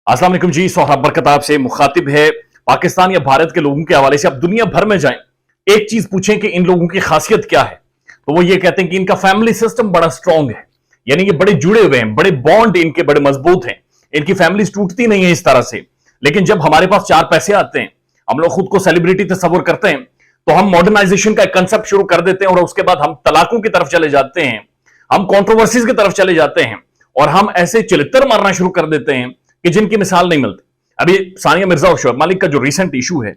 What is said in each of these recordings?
अस्सलाम वालेकुम जी। सोहराब बरकत आपसे मुखातिब है। पाकिस्तान या भारत के लोगों के हवाले से आप दुनिया भर में जाएं, एक चीज पूछें कि इन लोगों की खासियत क्या है, तो वो ये कहते हैं कि इनका फैमिली सिस्टम बड़ा स्ट्रांग है। यानी ये बड़े जुड़े हुए हैं, बड़े बॉन्ड इनके बड़े मजबूत हैं, इनकी फैमिलीज टूटती नहीं है इस तरह से। लेकिन जब हमारे पास चार पैसे आते हैं, हम लोग खुद को सेलिब्रिटी तस्वुर करते हैं, तो हम मॉडर्नाइजेशन का एक कंसेप्ट शुरू कर देते हैं और उसके बाद हम तलाकों की तरफ चले जाते हैं, हम कॉन्ट्रोवर्सीज की तरफ चले जाते हैं और हम ऐसे चिल्तर मारना शुरू कर देते हैं कि जिनकी मिसाल नहीं मिलती। अभी सानिया मिर्जा और शोएब मलिक का जो रिसेंट इशू है,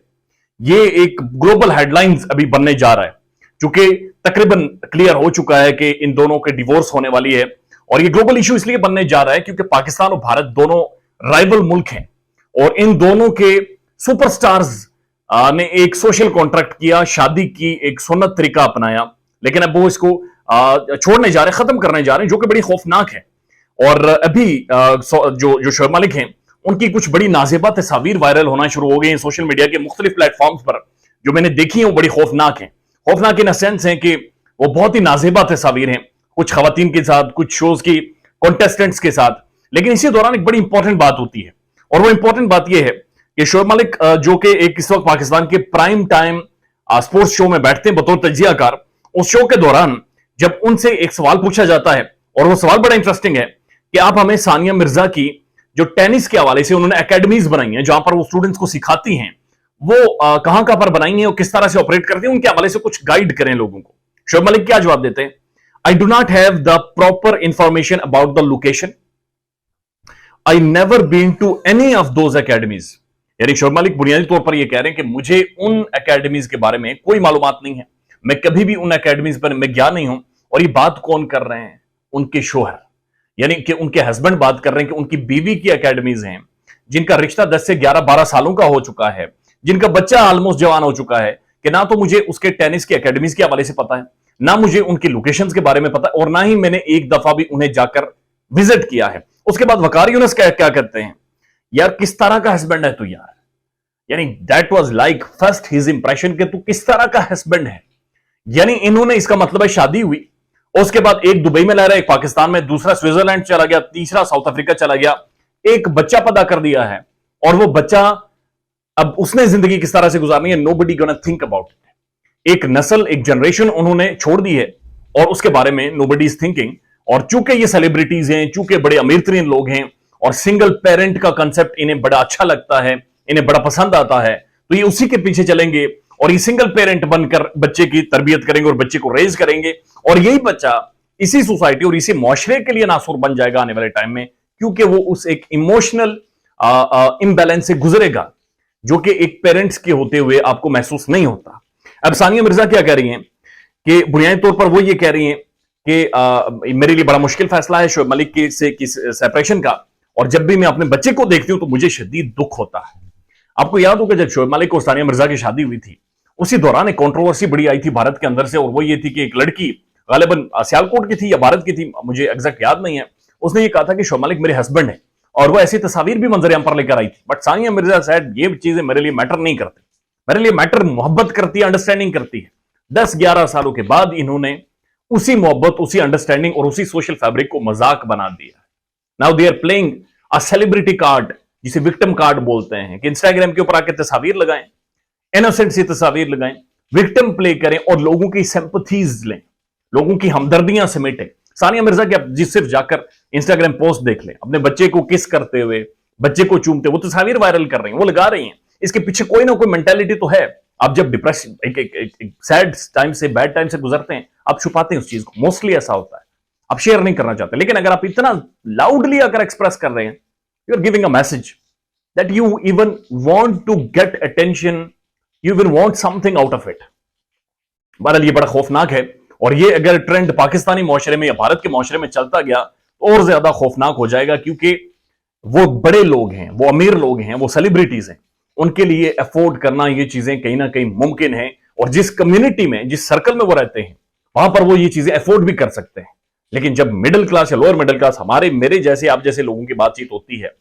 ये एक ग्लोबल हेडलाइंस अभी बनने जा रहा है, चूंकि तकरीबन क्लियर हो चुका है कि इन दोनों के डिवोर्स होने वाली है। और ये ग्लोबल इशू इसलिए बनने जा रहा है क्योंकि पाकिस्तान और भारत दोनों राइवल मुल्क हैं और इन दोनों के सुपरस्टार्स ने एक सोशल कॉन्ट्रैक्ट किया, शादी की, एक सुन्नत तरीका अपनाया, लेकिन अब वो इसको छोड़ने जा रहे हैं, खत्म करने जा रहे हैं, जो कि बड़ी खौफनाक है। और अभी जो शोएब मलिक हैं, उनकी कुछ बड़ी नाजेबा तस्वीर वायरल होना शुरू हो गई हैं सोशल मीडिया के मुख्तलिफ प्लेटफॉर्म्स पर, जो मैंने देखी हैं वो बड़ी खौफनाक हैं। खौफनाक इन सेंस है कि वो बहुत ही नाजेबा तस्वीर हैं, कुछ खवातीन के साथ, कुछ शोज की कॉन्टेस्टेंट्स के साथ। लेकिन इसी दौरान एक बड़ी इंपॉर्टेंट बात होती है, और वो इंपॉर्टेंट बात यह है कि शोएब मलिक जो कि एक इस वक्त पाकिस्तान के प्राइम टाइम स्पोर्ट्स शो में बैठते हैं बतौर तजियाकार, उस शो के दौरान जब उनसे एक सवाल पूछा जाता है, और वो सवाल बड़ा इंटरेस्टिंग है कि आप हमें सानिया मिर्जा की जो टेनिस के हवाले से उन्होंने एकेडमीज बनाई हैं जहां पर वो स्टूडेंट्स को सिखाती हैं, वो कहां कहां पर बनाई हैं और किस तरह से ऑपरेट करती हैं, उनके हवाले से कुछ गाइड करें लोगों को। शोएब मलिक क्या जवाब देते हैं? I do not have the proper information about the location, I never been to any of those academies. यानी शोएब मलिक बुनियादी तौर पर यह कह रहे हैं कि मुझे उन एकेडमीज के बारे में कोई मालूमात नहीं है, मैं कभी भी उन एकेडमीज पर मैं गया नहीं हूं। और ये बात कौन कर रहे हैं? उनके शोहर, यानी कि उनके हस्बैंड बात कर रहे हैं कि उनकी बीवी की एकेडमीज हैं, जिनका रिश्ता 10 से 11-12 सालों का हो चुका है, जिनका बच्चा ऑलमोस्ट जवान हो चुका है, कि ना तो मुझे उसके टेनिस की एकेडमीज के हवाले से पता है, ना मुझे उनकी लोकेशंस के बारे में पता है, और ना ही मैंने एक दफा भी उन्हें जाकर विजिट किया है। उसके बाद वकार यूनुस क्या कहते हैं, यार किस तरह का हस्बैंड है तू यार। यानी that was like first his impression कि तू किस तरह का हस्बैंड है। यानी इन्होंने, इसका मतलब है शादी हुई, उसके बाद एक दुबई में रह रहा है, एक पाकिस्तान में, दूसरा स्विट्जरलैंड चला गया, तीसरा साउथ अफ्रीका चला गया, एक बच्चा पैदा कर दिया है, और वो बच्चा अब उसने जिंदगी किस तरह से गुजारनी है, nobody gonna think about it. एक नस्ल, एक जनरेशन उन्होंने छोड़ दी है और उसके बारे में नोबडी इज थिंकिंग। और चूंकि ये सेलिब्रिटीज हैं, चूंकि बड़े अमीर तरीन लोग हैं और सिंगल पेरेंट का कंसेप्ट इन्हें बड़ा अच्छा लगता है, इन्हें बड़ा पसंद आता है, तो ये उसी के पीछे चलेंगे और ये सिंगल पेरेंट बनकर बच्चे की तरबियत करेंगे और बच्चे को रेज करेंगे, और यही बच्चा इसी सोसाइटी और इसी मुआशरे के लिए नासुर बन जाएगा आने वाले टाइम में, क्योंकि वो उस एक इमोशनल इम्बैलेंस से गुजरेगा जो कि एक पेरेंट्स के होते हुए आपको महसूस नहीं होता। अब सानिया मिर्जा क्या कह रही हैं कि बुनियादी तौर पर वो ये कह रही हैं कि मेरे लिए बड़ा मुश्किल फैसला है शोएब मलिक की सेपरेशन का, और जब भी मैं अपने बच्चे को देखती हूं तो मुझे शदीद दुख होता है। आपको याद होगा जब शोएब मलिक और सानिया मिर्जा की शादी हुई थी, उसी दौरान एक कंट्रोवर्सी बड़ी आई थी भारत के अंदर से, और वो ये थी कि एक लड़की गालिबन सियालकोट की थी या भारत की थी, मुझे एग्जैक्ट याद नहीं है, उसने ये कहा था कि शोएब मलिक मेरे हस्बैंड है, और वो ऐसी तस्वीर भी मंजर आम पर लेकर आई थी। बट सानिया मिर्जा सेड ये चीजें मेरे लिए मैटर नहीं करती, मेरे लिए मैटर मोहब्बत करती है, अंडरस्टैंडिंग करती है। 10-11 सालों के बाद इन्होंने उसी मोहब्बत, उसी अंडरस्टैंडिंग और उसी सोशल फैब्रिक को मजाक बना दिया। Now they are playing a celebrity card, जिसे विक्टिम कार्ड बोलते हैं, कि इंस्टाग्राम के ऊपर आके तस्वीर लगाएं, इनोसेंट सी तस्वीर लगाएं, विक्टिम प्ले करें और लोगों की सिंपैथीज लें, लोगों की हमदर्दियां समेटें। सानिया मिर्जा के आप जिस सिर्फ जाकर इंस्टाग्राम पोस्ट देख लें, अपने बच्चे को किस करते हुए, बच्चे को चूमते, वो तस्वीर वायरल कर रही हैं, वो लगा रही हैं। इसके पीछे कोई ना कोई मेंटालिटी तो है। आप जब डिप्रेशन, एक सैड टाइम से, बैड टाइम से गुजरते हैं, आप छुपाते हैं उस चीज को, मोस्टली ऐसा होता है, आप शेयर नहीं करना चाहते। लेकिन अगर आप इतना लाउडली अगर एक्सप्रेस कर रहे हैं, you are giving a message that you even want to get attention, you even want something out of it। बहरहाल ये बड़ा खौफनाक है, और ये अगर ट्रेंड पाकिस्तानी मुआशरे में या भारत के मुआशरे में चलता गया तो और ज्यादा खौफनाक हो जाएगा, क्योंकि वो बड़े लोग हैं, वो अमीर लोग हैं, वो सेलिब्रिटीज हैं, उनके लिए अफोर्ड करना ये चीजें कहीं ना कहीं मुमकिन है, और जिस कम्युनिटी में, जिस सर्कल में वो रहते हैं, वहां पर वो ये चीजें अफोर्ड भी कर सकते हैं। लेकिन जब मिडिल क्लास या लोअर मिडिल क्लास, हमारे मेरे जैसे आप जैसे लोगों की बातचीत होती है,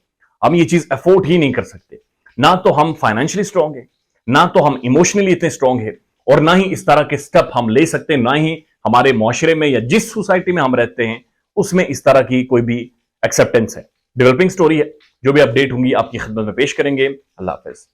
हम ये चीज अफोर्ड ही नहीं कर सकते। ना तो हम फाइनेंशियली स्ट्रांग है, ना तो हम इमोशनली इतने स्ट्रांग है, और ना ही इस तरह के स्टेप हम ले सकते हैं, ना ही हमारे मुआशरे में या जिस सोसाइटी में हम रहते हैं उसमें इस तरह की कोई भी एक्सेप्टेंस है। डेवलपिंग स्टोरी है, जो भी अपडेट होंगी आपकी खिदमत में पेश करेंगे। अल्लाह हाफिज।